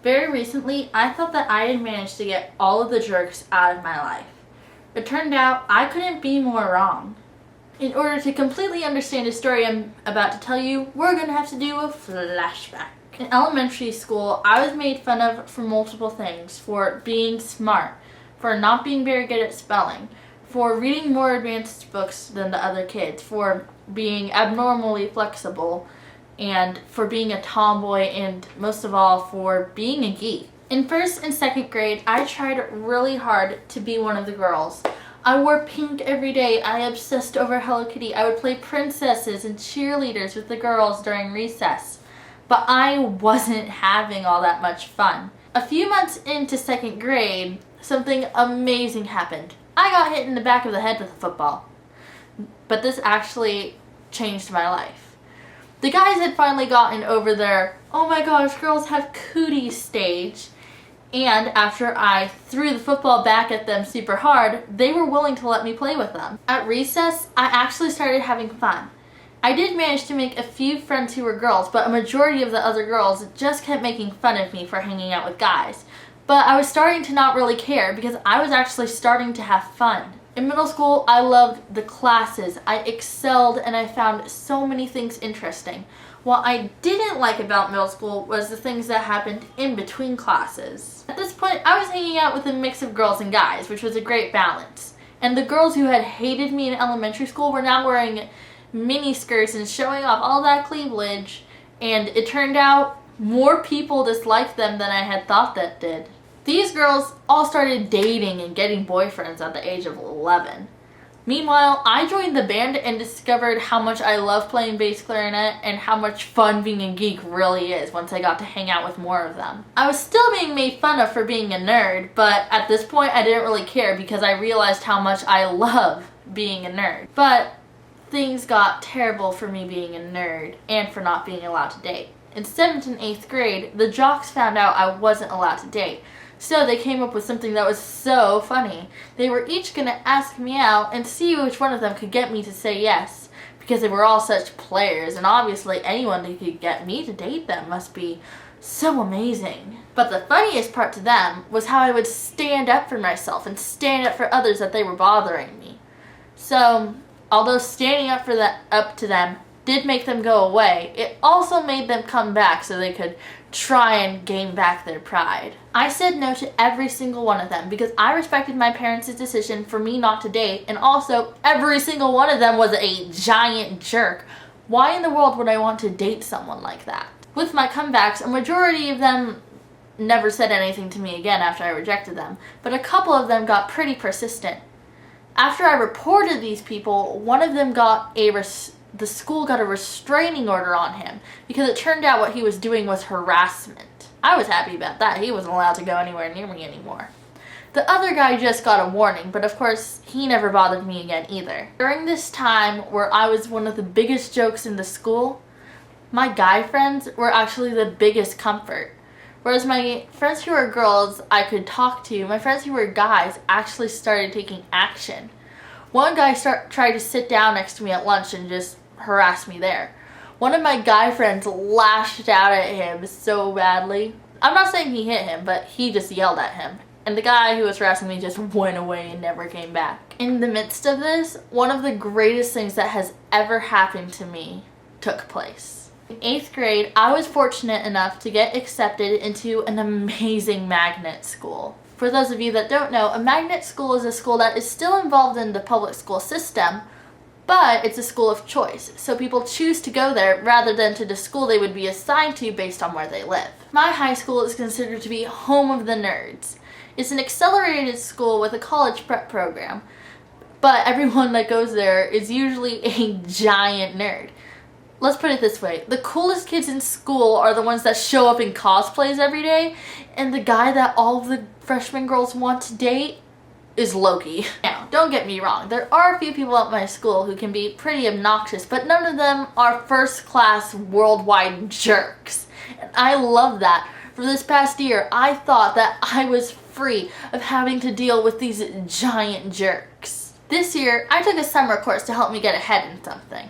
Very recently, I thought that I had managed to get all of the jerks out of my life. It turned out I couldn't be more wrong. In order to completely understand the story I'm about to tell you, we're going to have to do a flashback. In elementary school, I was made fun of for multiple things. For being smart, for not being very good at spelling, for reading more advanced books than the other kids, for being abnormally flexible, and for being a tomboy, and most of all, for being a geek. In 1st and 2nd grade, I tried really hard to be one of the girls. I wore pink every day. I obsessed over Hello Kitty. I would play princesses and cheerleaders with the girls during recess. But I wasn't having all that much fun. A few months into 2nd grade, something amazing happened. I got hit in the back of the head with a football. But this actually changed my life. The guys had finally gotten over their, oh my gosh, girls have cooties stage. And after I threw the football back at them super hard, they were willing to let me play with them. At recess, I actually started having fun. I did manage to make a few friends who were girls, but a majority of the other girls just kept making fun of me for hanging out with guys. But I was starting to not really care because I was actually starting to have fun. In middle school, I loved the classes. I excelled and I found so many things interesting. What I didn't like about middle school was the things that happened in between classes. At this point, I was hanging out with a mix of girls and guys, which was a great balance. And the girls who had hated me in elementary school were now wearing mini skirts and showing off all that cleavage, and it turned out more people disliked them than I had thought that did. These girls all started dating and getting boyfriends at the age of 11. Meanwhile, I joined the band and discovered how much I love playing bass clarinet and how much fun being a geek really is once I got to hang out with more of them. I was still being made fun of for being a nerd, but at this point I didn't really care because I realized how much I love being a nerd. But things got terrible for me being a nerd and for not being allowed to date. In 7th and 8th grade, the jocks found out I wasn't allowed to date. So they came up with something that was so funny. They were each going to ask me out and see which one of them could get me to say yes. Because they were all such players, and obviously anyone who could get me to date them must be so amazing. But the funniest part to them was how I would stand up for myself and stand up for others that they were bothering me. So, although standing up to them did make them go away, it also made them come back so they could try and gain back their pride. I said no to every single one of them because I respected my parents' decision for me not to date, and also every single one of them was a giant jerk. Why in the world would I want to date someone like that? With my comebacks, a majority of them never said anything to me again after I rejected them, but a couple of them got pretty persistent. After I reported these people, one of them the school got a restraining order on him because it turned out what he was doing was harassment. I was happy about that. He wasn't allowed to go anywhere near me anymore. The other guy just got a warning, but of course, he never bothered me again either. During this time where I was one of the biggest jokes in the school, my guy friends were actually the biggest comfort. Whereas my friends who were girls I could talk to, my friends who were guys actually started taking action. One guy tried to sit down next to me at lunch and just harass me there. One of my guy friends lashed out at him so badly. I'm not saying he hit him, but he just yelled at him. And the guy who was harassing me just went away and never came back. In the midst of this, one of the greatest things that has ever happened to me took place. In 8th grade, I was fortunate enough to get accepted into an amazing magnet school. For those of you that don't know, a magnet school is a school that is still involved in the public school system, but it's a school of choice, so people choose to go there rather than to the school they would be assigned to based on where they live. My high school is considered to be home of the nerds. It's an accelerated school with a college prep program, but everyone that goes there is usually a giant nerd. Let's put it this way, the coolest kids in school are the ones that show up in cosplays every day, and the guy that all of the freshman girls want to date is Loki. Now, don't get me wrong, there are a few people at my school who can be pretty obnoxious, but none of them are first-class worldwide jerks. And I love that. For this past year, I thought that I was free of having to deal with these giant jerks. This year, I took a summer course to help me get ahead in something.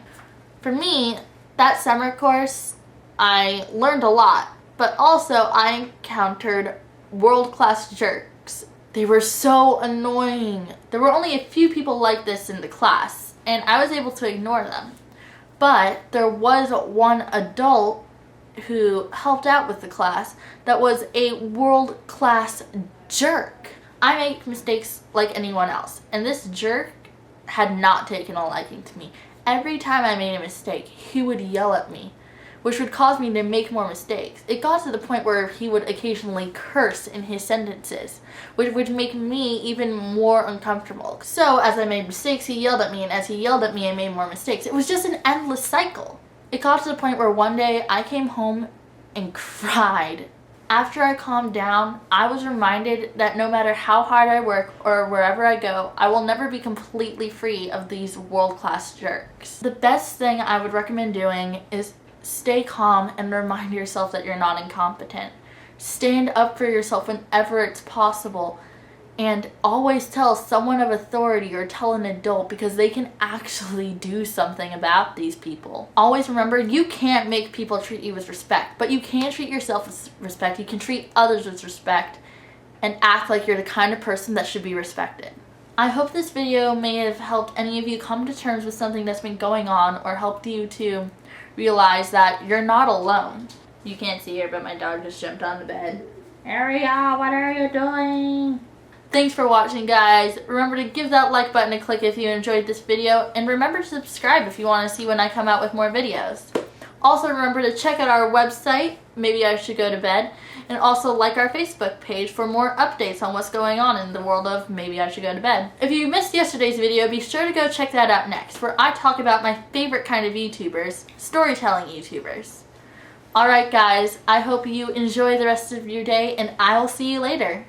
For me, that summer course, I learned a lot, but also I encountered world-class jerks. They were so annoying. There were only a few people like this in the class, and I was able to ignore them. But there was one adult who helped out with the class that was a world-class jerk. I make mistakes like anyone else, and this jerk had not taken a liking to me. Every time I made a mistake, he would yell at me, which would cause me to make more mistakes. It got to the point where he would occasionally curse in his sentences, which would make me even more uncomfortable. So as I made mistakes, he yelled at me, and as he yelled at me, I made more mistakes. It was just an endless cycle. It got to the point where one day I came home and cried. After I calmed down, I was reminded that no matter how hard I work or wherever I go, I will never be completely free of these world-class jerks. The best thing I would recommend doing is stay calm and remind yourself that you're not incompetent. Stand up for yourself whenever it's possible, and always tell someone of authority or tell an adult, because they can actually do something about these people. Always remember, you can't make people treat you with respect, but you can treat yourself with respect. You can treat others with respect and act like you're the kind of person that should be respected. I hope this video may have helped any of you come to terms with something that's been going on, or helped you to realize that you're not alone. You can't see her, but my dog just jumped on the bed. Ariel, what are you doing? Thanks for watching, guys. Remember to give that like button a click if you enjoyed this video, and remember to subscribe if you want to see when I come out with more videos. Also remember to check out our website, Maybe I Should Go to Bed, and also like our Facebook page for more updates on what's going on in the world of Maybe I Should Go to Bed. If you missed yesterday's video, be sure to go check that out next, where I talk about my favorite kind of YouTubers, storytelling YouTubers. Alright guys, I hope you enjoy the rest of your day, and I'll see you later.